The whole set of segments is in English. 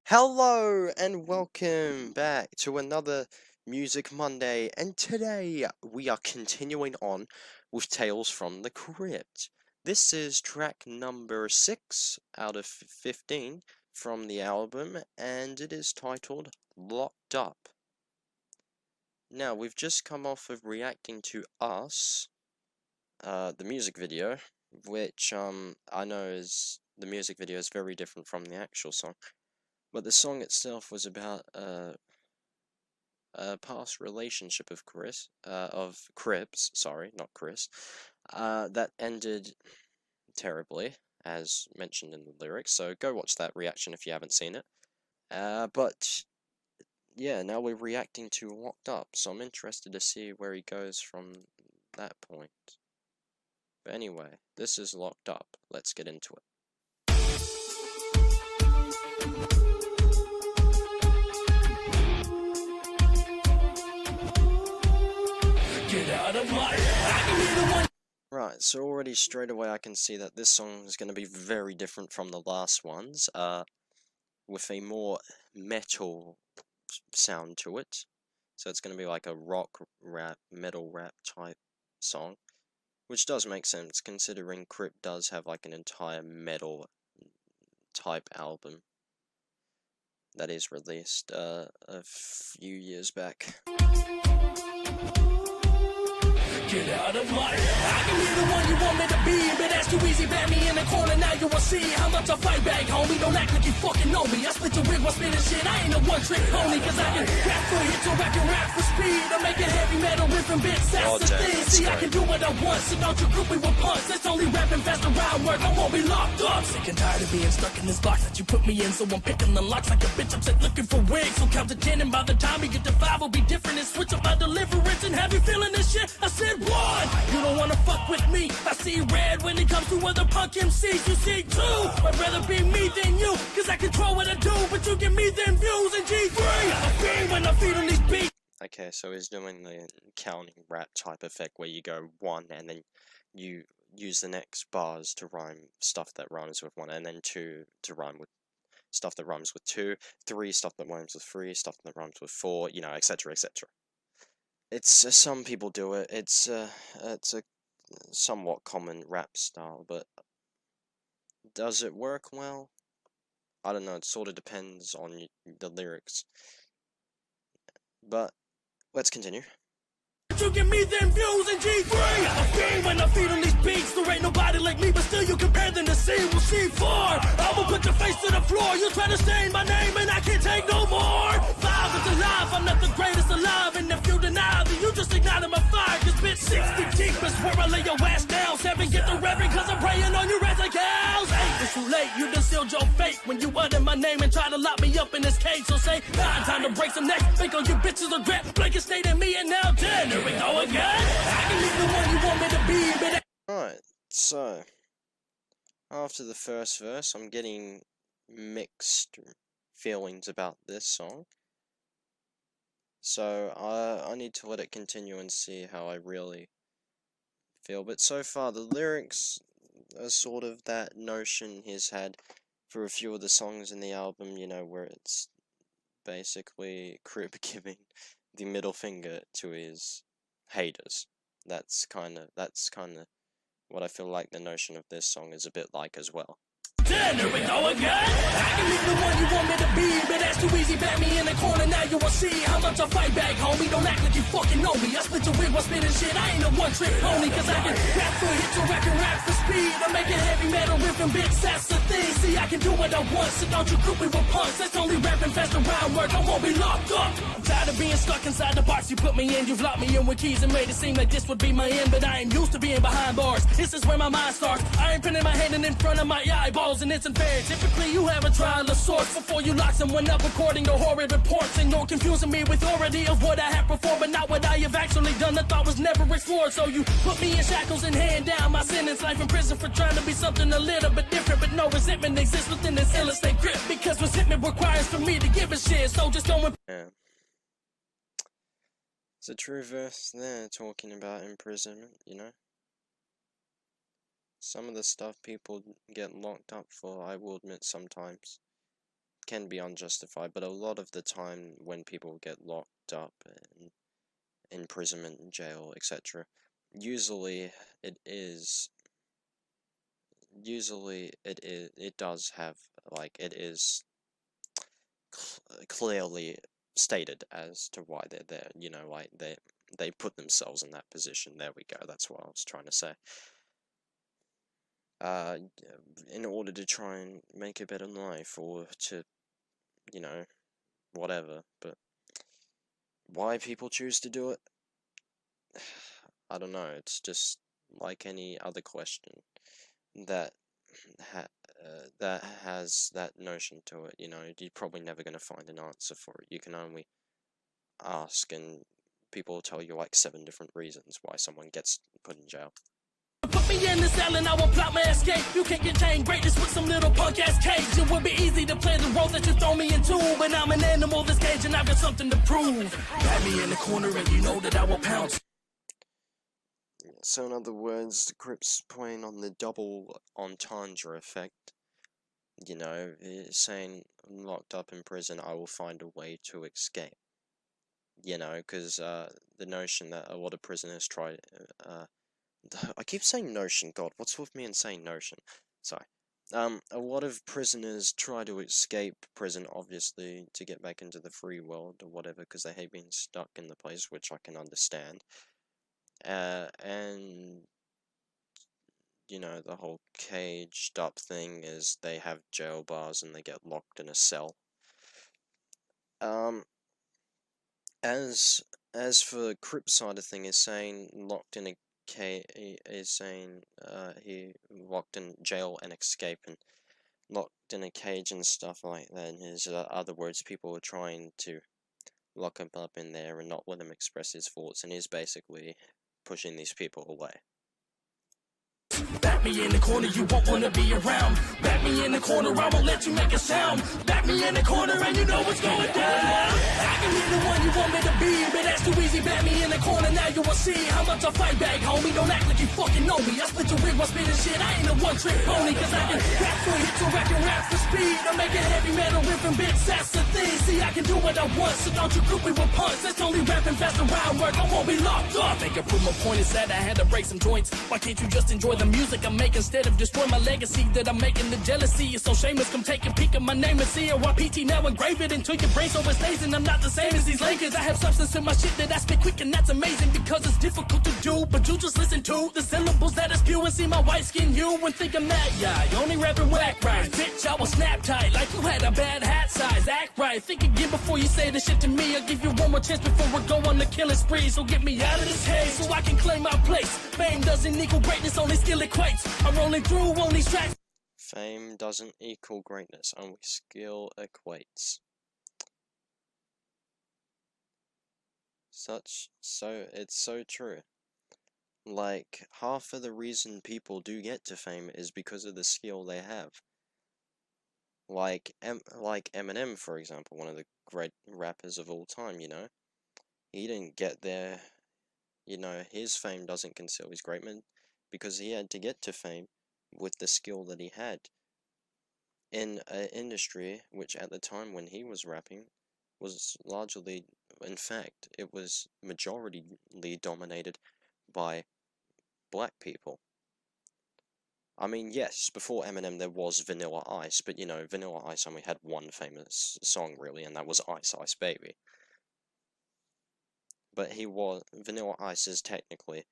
Hello and welcome back to another Music Monday, and today we are continuing on with Tales from the Crypt. This is track number 6 out of 15 from the album, and it is titled Locked Up. Now, we've just come off of reacting to Us, the music video, which I know the music video is very different from the actual song. But the song itself was about a past relationship of Crips, sorry, not Chris, that ended terribly, as mentioned in the lyrics. So go watch that reaction if you haven't seen it. But yeah, now we're reacting to Locked Up, so I'm interested to see where he goes from that point. But anyway, this is Locked Up. Let's get into it. Get out of my... Right, so already straight away I can see that this song is going to be very different from the last ones, with a more metal sound to it. So it's going to be like a rock rap, metal rap type song, which does make sense considering Crypt does have like an entire metal type album that is released a few years back. Get out of my... I can be the one you want me to be, but that's too easy. Bat me in the corner, now you will see how much I fight back, homie. Don't act like you fucking know me. I split your wig while spitting shit. I ain't a one-trick pony, cause I can rap for hits or I can rap for speed. I'm making heavy metal riff and bits, that's the thing. See, I can do what I want, so don't you group me with punks. That's only rapping fast around work, I won't be locked up. Sick and tired of being stuck in this box that you put me in, so I'm picking the locks like a bitch upset looking for wigs. So count to 10, and by the time we get to 5, we'll be different and switch up my deliverance. And have you feeling this shit? I said 1. You don't wanna fuck with me. I see red when it comes to other punk MCs. You see 2. I'd rather be me than you, cause I control what I do, but you give me them views in G3. I feel when I feed on these beats. Okay, so he's doing the counting rap type effect where you go 1 and then you use the next bars to rhyme stuff that rhymes with 1, and then 2 to rhyme with stuff that rhymes with 2, 3 stuff that rhymes with 3, stuff that rhymes with 4, you know, etc, etc. It's some people do it. It's a somewhat common rap style, but does it work well? I don't know. It sort of depends on the lyrics. But let's continue. You give me them views in G3. I feel when I feed on these beats. There ain't nobody like me, but still you compare them to C. We'll see 4. I'ma put your face to the floor. You try to stain my name and I can't take no more. 5 is alive. I'm not the greatest alive. And if you deny, then you just ignited my fire. Cause bitch 60 deep is where I lay your ass down. 7 get the reverend cause I'm praying on you as a cows. 8 it's too late. You done sealed your fate when you utter my name and try to lock me up in this cage. So say 9, time to break some necks. Think all you bitches are regret. Blanket state in me and now 10. Here we go again. I can be the one you want me to be, but... Right, so after the first verse, I'm getting mixed feelings about this song. So I need to let it continue and see how I really feel. But so far, the lyrics are sort of that notion he's had for a few of the songs in the album, you know, where it's basically Crypt giving the middle finger to his haters. That's kind of what I feel like the notion of this song is a bit like as well. Here we go again. I can be the one you want me to be, but that's too easy. Bat me in the corner, now you will see how much I fight back, homie. Don't act like you fucking know me. I split your wig while spitting shit. I ain't a one-trick pony, cause I can rap for hits or I can rap for speed. I'm making heavy metal riff and bits, that's the thing. See, I can do what I want, so don't you group me with punks. That's only rapping fast around work, I won't be locked up. I'm tired of being stuck inside the box you put me in. You've locked me in with keys and made it seem like this would be my end, but I ain't used to being behind bars. This is where my mind starts. I ain't putting my hand in front of my eyeballs, and it's unfair. Typically you have a trial of sorts before you lock someone up according to horrid reports, and you're confusing me with already of what I have performed, but not what I have actually done. The thought was never explored, so you put me in shackles and hand down my sentence. Life in prison for trying to be something a little bit different, but no resentment exists within this illustrated grip, because resentment requires for me to give a shit, so just don't... Yeah. It's a true verse there, talking about imprisonment, you know? Some of the stuff people get locked up for, I will admit sometimes, can be unjustified, but a lot of the time when people get locked up in imprisonment, jail, etc., usually it is it does have, like, it is clearly stated as to why they're there, you know, like they put themselves in that position. There we go, that's what I was trying to say. Uh, in order to try and make a better life, or to, you know, whatever. But why people choose to do it, I don't know. It's just like any other question that ha that has that notion to it. You know, you're probably never going to find an answer for it. You can only ask, and people will tell you like 7 different reasons why someone gets put in jail. Put me in the cell and I will plot my escape. You can't contain greatness with some little punk ass cage. It would be easy to play the role that you throw me into, but I'm an animal this cage and I've got something to prove. Pat me in the corner and you know that I will pounce. So in other words, the Crypt's playing on the double entendre effect. You know, saying I'm locked up in prison, I will find a way to escape. You know, because the notion that a lot of prisoners try, I keep saying notion, God, what's with me and saying notion? Sorry. A lot of prisoners try to escape prison, obviously, to get back into the free world or whatever, because they hate being stuck in the place, which I can understand. And, you know, the whole caged up thing is they have jail bars and they get locked in a cell. As for the Crypt side of thing, is saying locked in a is saying he locked in jail and escaping, locked in a cage and stuff like that. In his other words, people were trying to lock him up in there and not let him express his thoughts, and he's basically pushing these people away. Back me in the corner, you won't wanna be around. Back me in the corner, I won't let you make a sound. Back me in the corner and you know what's going down. I can be the one you want me to be, but that's too easy. Back me in the corner, now you will see how much I fight back, homie. Don't act like you fucking know me. I split your wig while spitting shit, I ain't a one-trick pony. Cause I can rap for hits or I can rap for speed. I'm making heavy metal riffing bits, that's the thing. See, I can do what I want, so don't you group me with punks. That's only rapping fast around work, I won't be locked up. Think I proved my point is that I had to break some joints. Why can't you just enjoy the music I'm making instead of destroy my legacy that I'm making? The jealousy is so shameless. Come take a peek at my name and see it. YPT now engrave it into your brain so it stays. And I'm not the same as these Lakers. I have substance in my shit that I spit quick, and that's amazing because it's difficult to do. But you just listen to the syllables that I spew and see my white skin you and think I'm that guy. Only rapping whack rhymes. Bitch, I will snap tight like you had a bad hat size. Act right. Think again before you say this shit to me. I'll give you one more chance before we go on the killing spree. So get me out of this haze so I can claim my place. Fame doesn't equal greatness, only skill equates. I'm rolling through on these tracks. Fame doesn't equal greatness, only skill equates. It's so true. Like, half of the reason people do get to fame is because of the skill they have. Like Eminem, for example, one of the great rappers of all time, you know? He didn't get there, you know, his fame doesn't conceal his greatness because he had to get to fame with the skill that he had in an industry which at the time when he was rapping was largely, in fact, it was majority dominated by black people. I mean, yes, before Eminem there was Vanilla Ice, but you know, Vanilla Ice only had one famous song really, and that was Ice Ice Baby. But Vanilla Ice is technically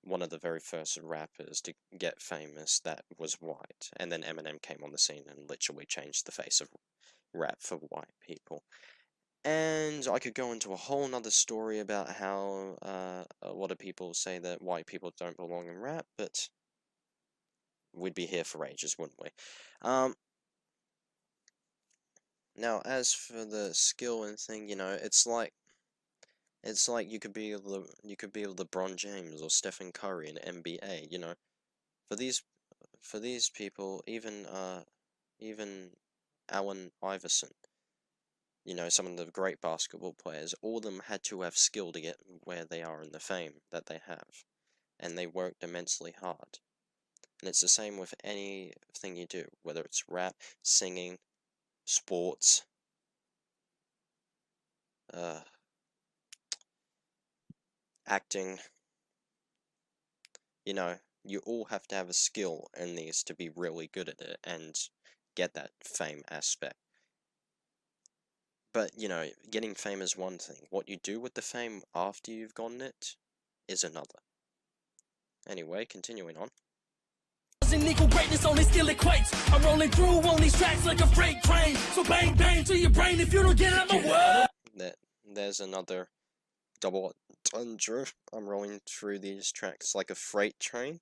one of the very first rappers to get famous that was white, and then Eminem came on the scene and literally changed the face of rap for white people. And I could go into a whole nother story about how a lot of people say that white people don't belong in rap, but we'd be here for ages, wouldn't we? Now, as for the skill and thing, you know, it's like you could be LeBron James or Stephen Curry in NBA, you know. For these people, even Allen Iverson, you know, some of the great basketball players, all of them had to have skill to get where they are in the fame that they have. And they worked immensely hard. And it's the same with anything you do, whether it's rap, singing, sports, acting. You know, you all have to have a skill in these to be really good at it and get that fame aspect. But, you know, getting fame is one thing. What you do with the fame after you've gotten it is another. Anyway, continuing on. Equal greatness, only skill equates. I'm rolling through on these tracks like a freight train. So bang bang to your brain if you don't get out of my way. There's another double entendre. I'm rolling through these tracks like a freight train.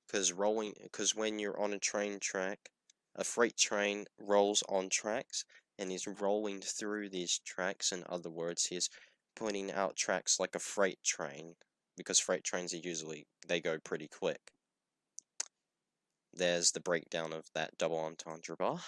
Because when you're on a train track, a freight train rolls on tracks, and he's rolling through these tracks. In other words, he's pointing out tracks like a freight train, because freight trains they go pretty quick. There's the breakdown of that double entendre bar.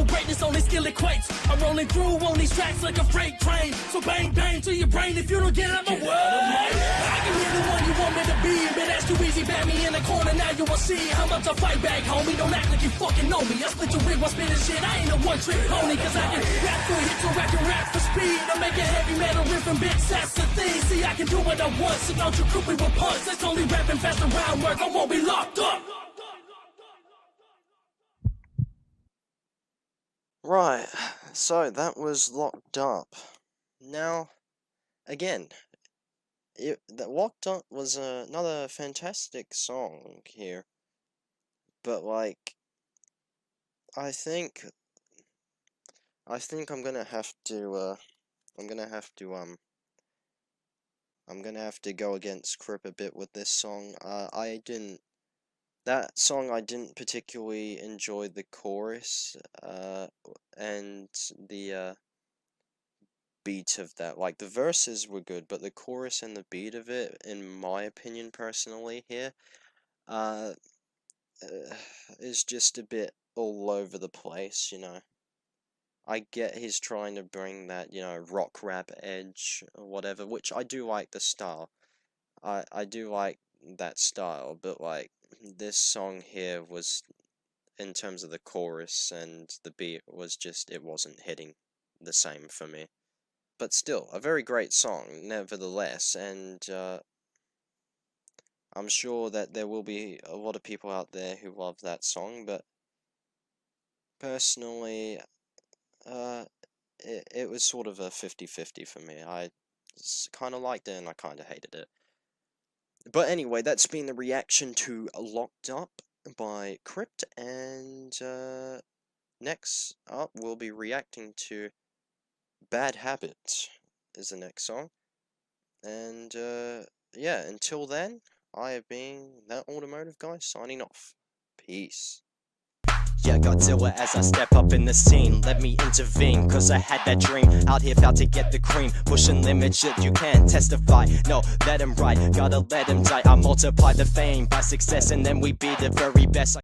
Greatness, only skill equates. I'm rolling through on these tracks like a freight train. So bang bang to your brain if you don't get out of my way. I can be the one you want me to be, but that's too easy. Bat me in the corner, now you will see how much I fight back, homie. Don't act like you fucking know me. I split your wig while spinning shit. I ain't a one-trick pony, cause I can rap through hits or I can rap for speed. I make a heavy metal riff and bitch, that's the thing. See, I can do what I want, so don't you group me with punch. That's only rapping fast around work, I won't be locked up. Right, so that was Locked Up. Now, again, Locked Up was another fantastic song here, but like, I think I'm gonna have to go against Crypt a bit with this song. That song I didn't particularly enjoy the chorus, and the beat of that. Like, the verses were good, but the chorus and the beat of it, in my opinion personally here, is just a bit all over the place, you know. I get he's trying to bring that, you know, rock rap edge or whatever, which I do like the style. I do like that style, but like, this song here was, in terms of the chorus and the beat, it wasn't hitting the same for me. But still, a very great song, nevertheless, and I'm sure that there will be a lot of people out there who love that song, but personally, it was sort of a 50-50 for me. I kind of liked it and I kind of hated it. But anyway, that's been the reaction to Locked Up by Crypt, and next up we'll be reacting to Bad Habits is the next song. And yeah, until then, I have been that automotive guy signing off. Peace. Yeah, Godzilla as I step up in the scene. Let me intervene, cause I had that dream. Out here about to get the cream. Pushing limits, shit you can't testify. No, let him ride, gotta let him die. I multiply the fame by success and then we be the very best.